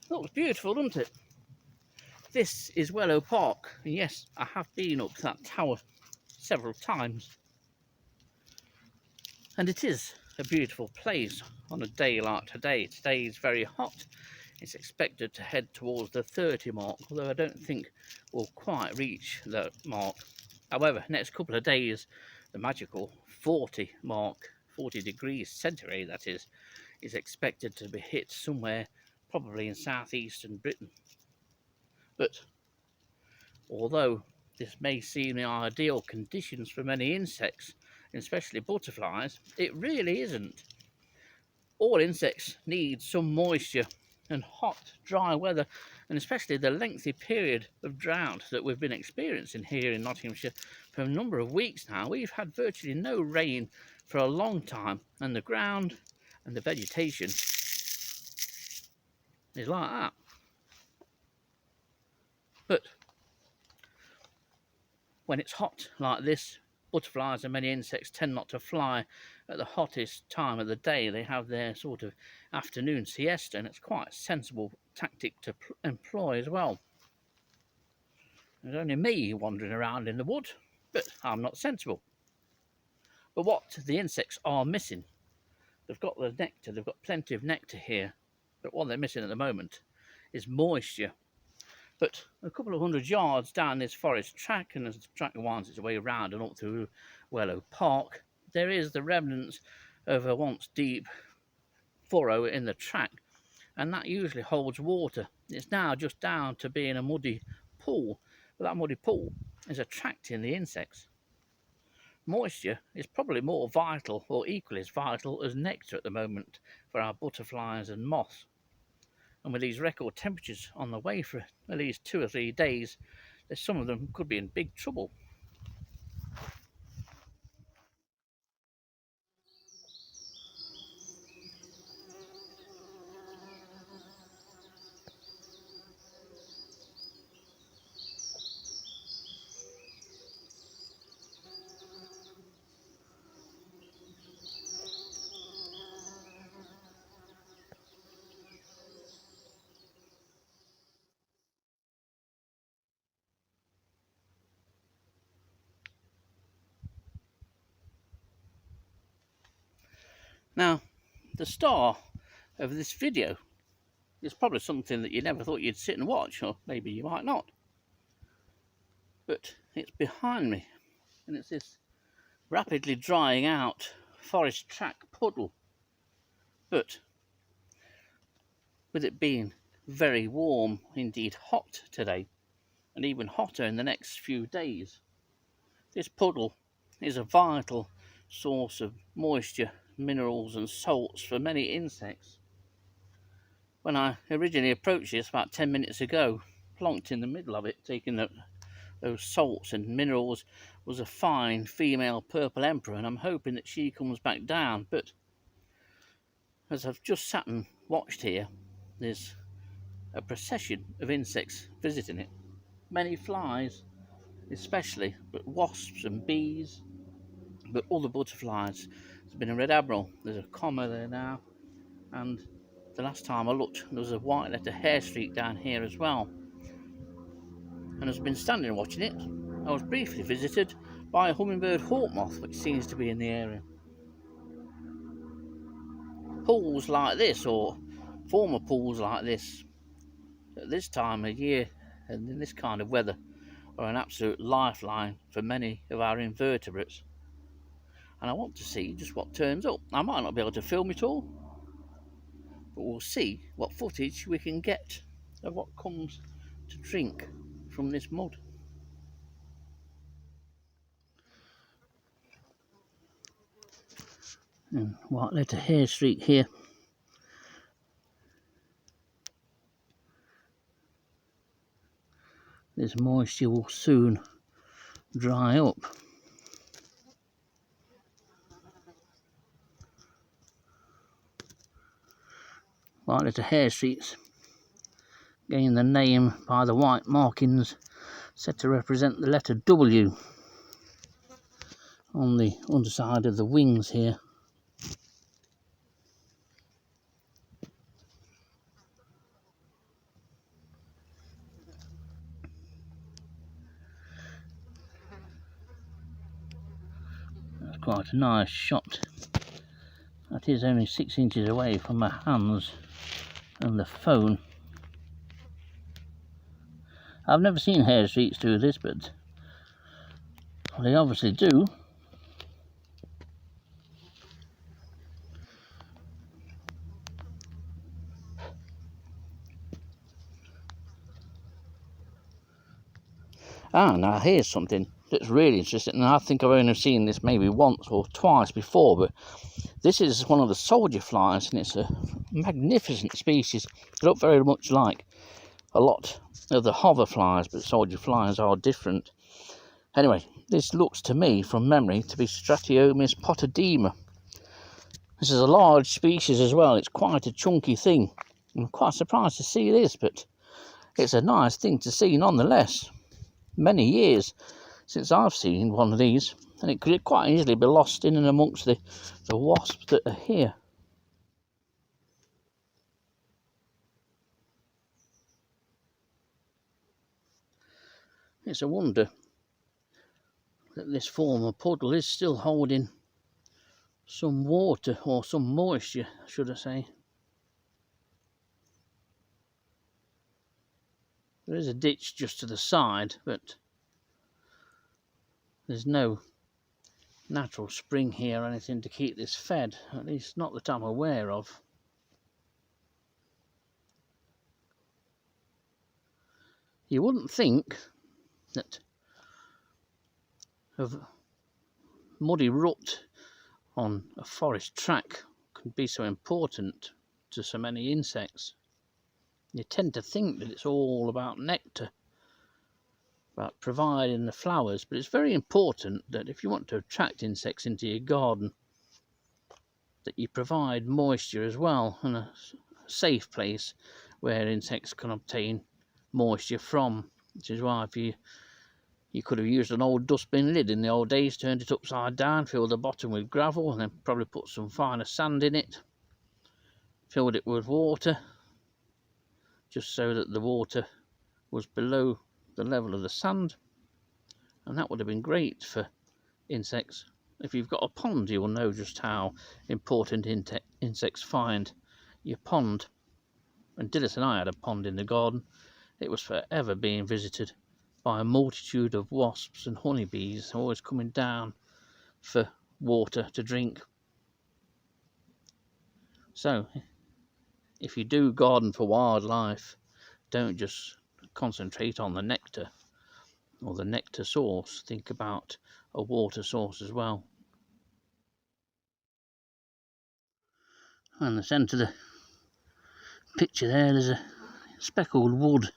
Looks beautiful, doesn't it? This is Wellow Park, and yes, I have been up that tower several times, and it is a beautiful place on a day like today. Today is very hot. It's expected to head towards the 30 mark, although I don't think we'll quite reach that mark. However, next couple of days, the magical 40 mark, 40 degrees centigrade that is expected to be hit somewhere probably in southeastern Britain. But although this may seem the ideal conditions for many insects, especially butterflies, it really isn't. All insects need some moisture, and hot, dry weather, and especially the lengthy period of drought that we've been experiencing here in Nottinghamshire for a number of weeks now. We've had virtually no rain for a long time, and the ground and the vegetation is like that. But when it's hot like this, butterflies and many insects tend not to fly at the hottest time of the day. They have their sort of afternoon siesta, and it's quite a sensible tactic to employ as well. There's only me wandering around in the wood, but I'm not sensible. But what the insects are missing, they've got the nectar, they've got plenty of nectar here, but what they're missing at the moment is moisture. But a couple of 100 yards down this forest track, and as the track winds its way around and up through Wellow Park, there is the remnants of a once deep furrow in the track, and that usually holds water. It's now just down to being a muddy pool, but that muddy pool is attracting the insects. Moisture is probably more vital, or equally as vital, as nectar at the moment for our butterflies and moths. And with these record temperatures on the way for at least 2 or 3 days, some of them could be in big trouble. Now, the star of this video is probably something that you never thought you'd sit and watch, or maybe you might not. But it's behind me, and it's this rapidly drying out forest track puddle. But with it being very warm, indeed hot today, and even hotter in the next few days, this puddle is a vital source of moisture, minerals and salts for many insects. When I originally approached this about 10 minutes ago, plonked in the middle of it, taking those salts and minerals, was a fine female purple emperor, and I'm hoping that she comes back down. But as I've just sat and watched here, there's a procession of insects visiting it. Many flies especially, but wasps and bees, but other butterflies. There's been a red admiral, there's a comma there now, and the last time I looked there was a white letter hair streak down here as well. And as I've been standing and watching it, I was briefly visited by a hummingbird hawk moth which seems to be in the area. Pools like this, or former pools like this, at this time of year and in this kind of weather, are an absolute lifeline for many of our invertebrates. And I want to see just what turns up. I might not be able to film it all, but we'll see what footage we can get of what comes to drink from this mud. And white letter hair streak here. This moisture will soon dry up. White letter hair streaks gain the name by the white markings said to represent the letter W on the underside of the wings here. quite a nice shot. That is only 6 inches away from my hands and the phone. I've never seen hare streaks do this, but they obviously do. Now here's something that's really interesting, and I think I've only seen this maybe once or twice before, but this is one of the soldier flies, and it's a magnificent species. They look very much like a lot of the hover flies, but soldier flies are different. Anyway, this looks to me, from memory, to be Strateomys potodema. This is a large species as well. It's quite a chunky thing. I'm quite surprised to see this, but it's a nice thing to see nonetheless. Many years since I've seen one of these, and it could quite easily be lost in and amongst the wasps that are here. It's a wonder that this form of puddle is still holding some water, or some moisture, should I say. There is a ditch just to the side, but there's no natural spring here or anything to keep this fed, at least not that I'm aware of. You wouldn't think that a muddy rut on a forest track could be so important to so many insects. You tend to think that it's all about nectar, about providing the flowers, but it's very important that if you want to attract insects into your garden, that you provide moisture as well, and a safe place where insects can obtain moisture from, which is why if you could have used an old dustbin lid in the old days, turned it upside down, filled the bottom with gravel, and then probably put some finer sand in it, filled it with water, just so that the water was below the level of the sand, and that would have been great for insects. If you've got a pond, you will know just how important insects find your pond. And Dillis and I had a pond in the garden. It was forever being visited by a multitude of wasps and honeybees, always coming down for water to drink. So if you do garden for wildlife, don't just concentrate on the nectar or the nectar source. Think about a water source as well. In the centre of the picture there's a speckled wood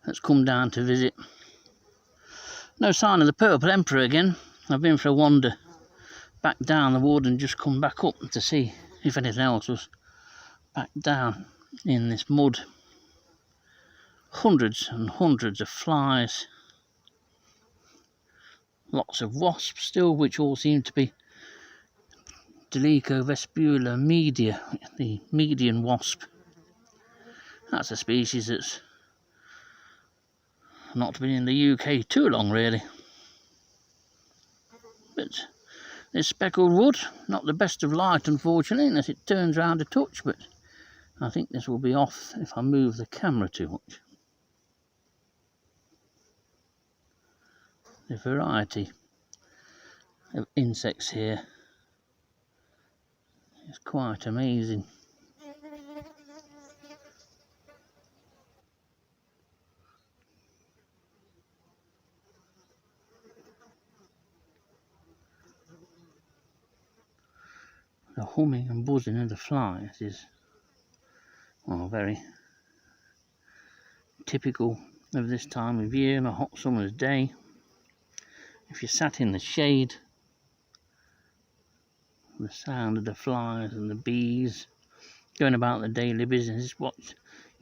that's come down to visit. No sign of the purple emperor again. I've been for a wander back down the wood and just come back up to see if anything else was back down in this mud. Hundreds and hundreds of flies. Lots of wasps still, which all seem to be Delico media, the median wasp. That's a species that's not been in the UK too long, really. But this speckled wood, not the best of light, unfortunately, unless it turns round a touch, but I think this will be off if I move the camera too much. The variety of insects here is quite amazing. The humming and buzzing of the flies is very typical of this time of year on a hot summer's day. If you sat in the shade, the sound of the flies and the bees going about the daily business is what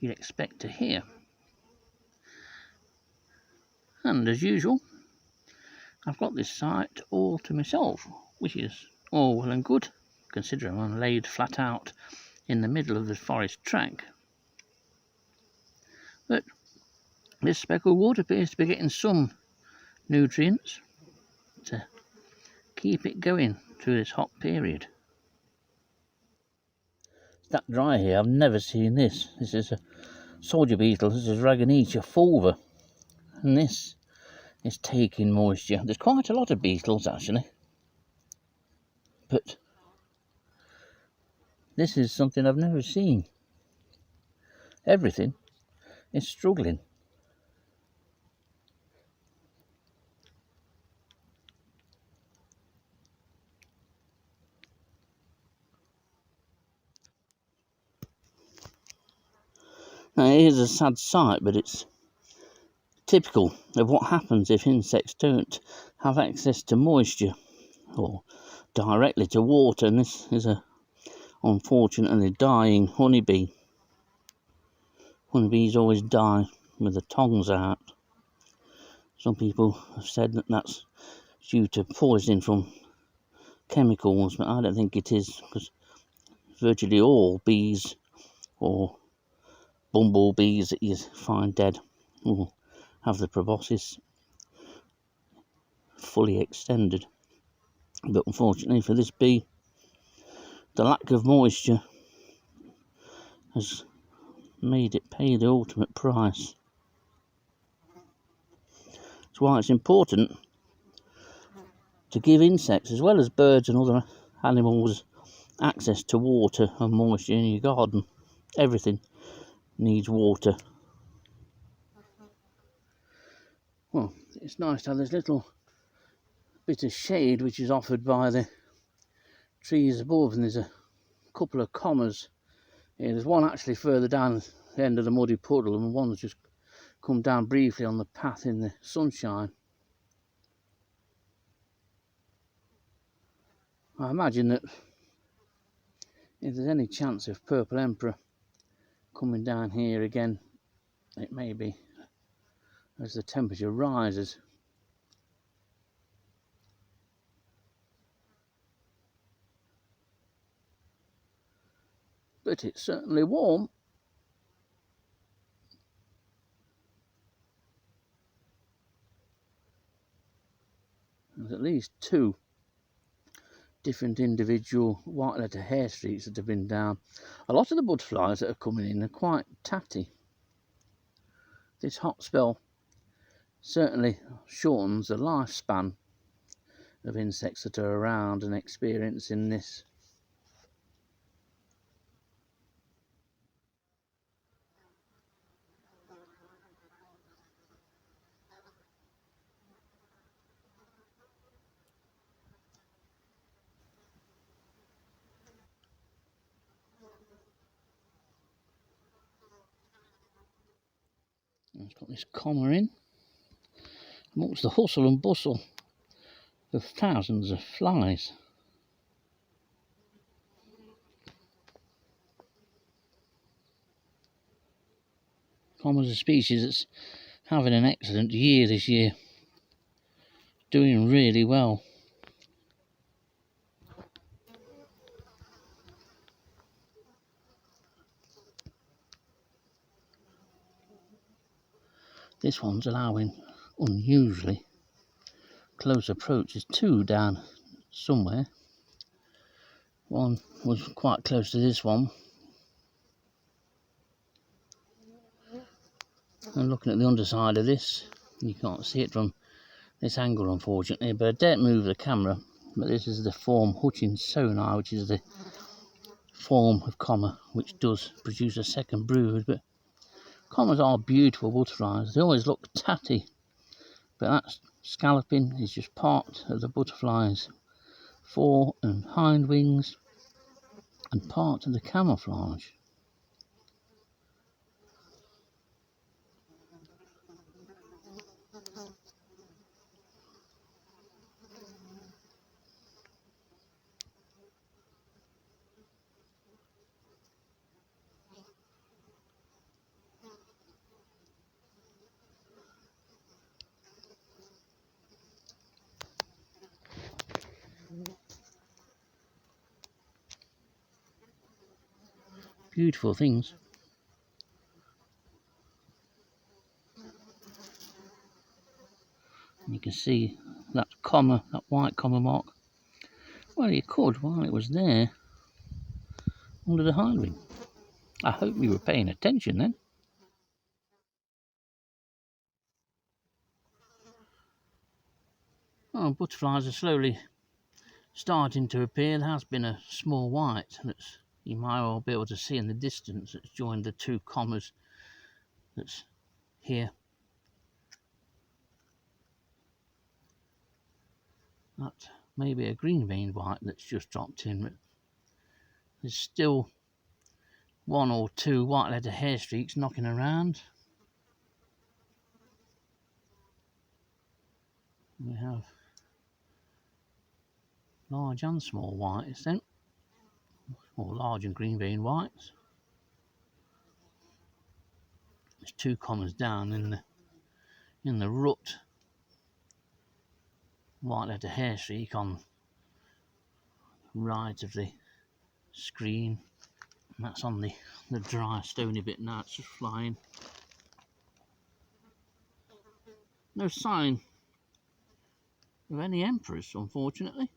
you'd expect to hear. And as usual, I've got this site all to myself, which is all well and good, considering I'm laid flat out in the middle of the forest track. But this speckled wood appears to be getting some nutrients to keep it going. through this hot period. It's that dry here, I've never seen this. This is a soldier beetle, this is Ragonitia fulva, and this is taking moisture. There's quite a lot of beetles actually, but this is something I've never seen. Everything is struggling. Now it is a sad sight, but it's typical of what happens if insects don't have access to moisture or directly to water, and this is a unfortunately dying honeybee. Honeybees always die with the tongues out. Some people have said that that's due to poisoning from chemicals, but I don't think it is, because virtually all bees or bumblebees that you find dead will have the proboscis fully extended. But unfortunately for this bee, the lack of moisture has made it pay the ultimate price. That's why it's important to give insects, as well as birds and other animals, access to water and moisture in your garden. Everything needs water. Well, it's nice to have this little bit of shade which is offered by the trees above, and there's a couple of commas here. There's one actually further down the end of the muddy puddle, and one's just come down briefly on the path in the sunshine. I imagine that if there's any chance of purple emperor coming down here again, it may be as the temperature rises. But it's certainly warm. There's at least 2 different individual white letter hair streaks that have been down. A lot of the butterflies that are coming in are quite tatty. This hot spell certainly shortens the lifespan of insects that are around and experiencing this. It's got this comma in amongst the hustle and bustle of thousands of flies. Comma's a species that's having an excellent year this year, doing really well. This one's allowing unusually close approach. There's 2 down somewhere. One was quite close to this one. And looking at the underside of this, you can't see it from this angle unfortunately, but I don't move the camera. But this is the form Hutchins sonar, which is the form of comma which does produce a second brood. But commas are beautiful butterflies. They always look tatty, but that scalloping is just part of the butterfly's fore and hind wings and part of the camouflage. Beautiful things. And you can see that comma, that white comma mark. Well, you could while it was there under the hind wing. I hope you were paying attention then. Oh, butterflies are slowly starting to appear. There has been a small white that's you might well be able to see in the distance that's joined the two commas that's here. That may be a green veined white that's just dropped in, but there's still one or two white letter hair streaks knocking around. We have large and small whites then, or large and green veined whites. There's two commas down in the rut white letter hair streak on the right of the screen. And that's on the dry stony bit now, it's just flying. No sign of any emperors, unfortunately.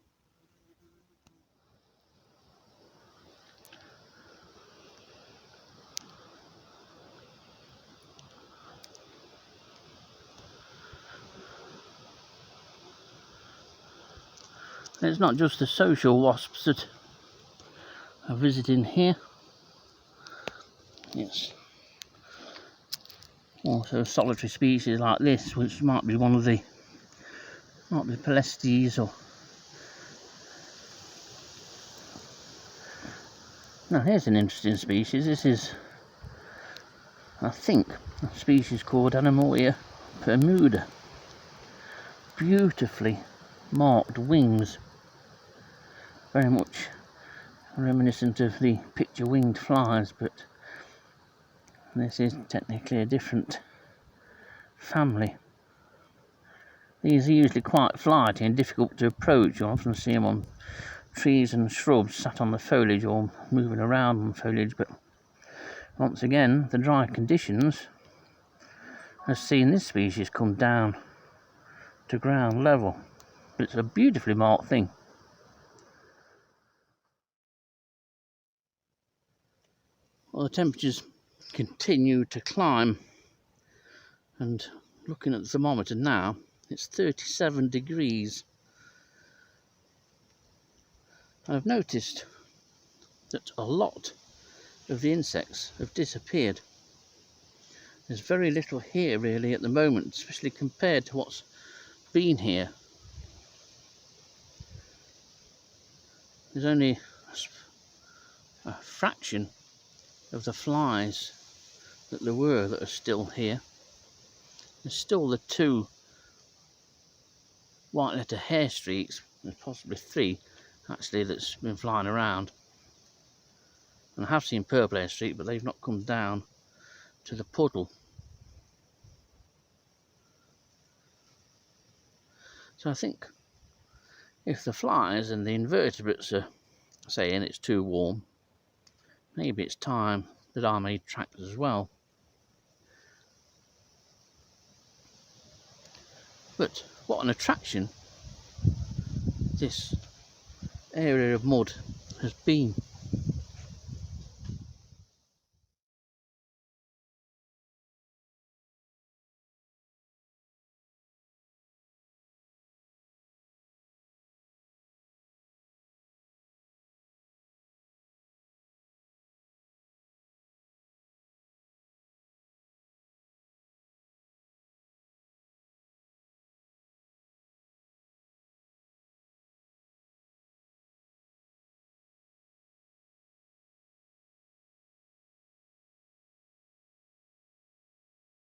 And it's not just the social wasps that are visiting here. It's also solitary species like this, which might be one of the Palestes or. Now here's an interesting species. This is, I think, a species called Anemoia permuda. Beautifully marked wings, very much reminiscent of the picture winged flies, but this is technically a different family. These are usually quite flighty and difficult to approach. You often see them on trees and shrubs sat on the foliage or moving around on foliage, but once again the dry conditions has seen this species come down to ground level. But it's a beautifully marked thing. Well, the temperatures continue to climb, and looking at the thermometer now, it's 37 degrees. I've noticed that a lot of the insects have disappeared. There's very little here really at the moment, especially compared to what's been here. There's only a fraction of the flies that there were that are still here. There's still the two white letter hair streaks, there's possibly three actually that's been flying around. And I have seen purple hair streak, but they've not come down to the puddle. So I think if the flies and the invertebrates are saying it's too warm, maybe it's time that I made tracks as well. But what an attraction this area of mud has been.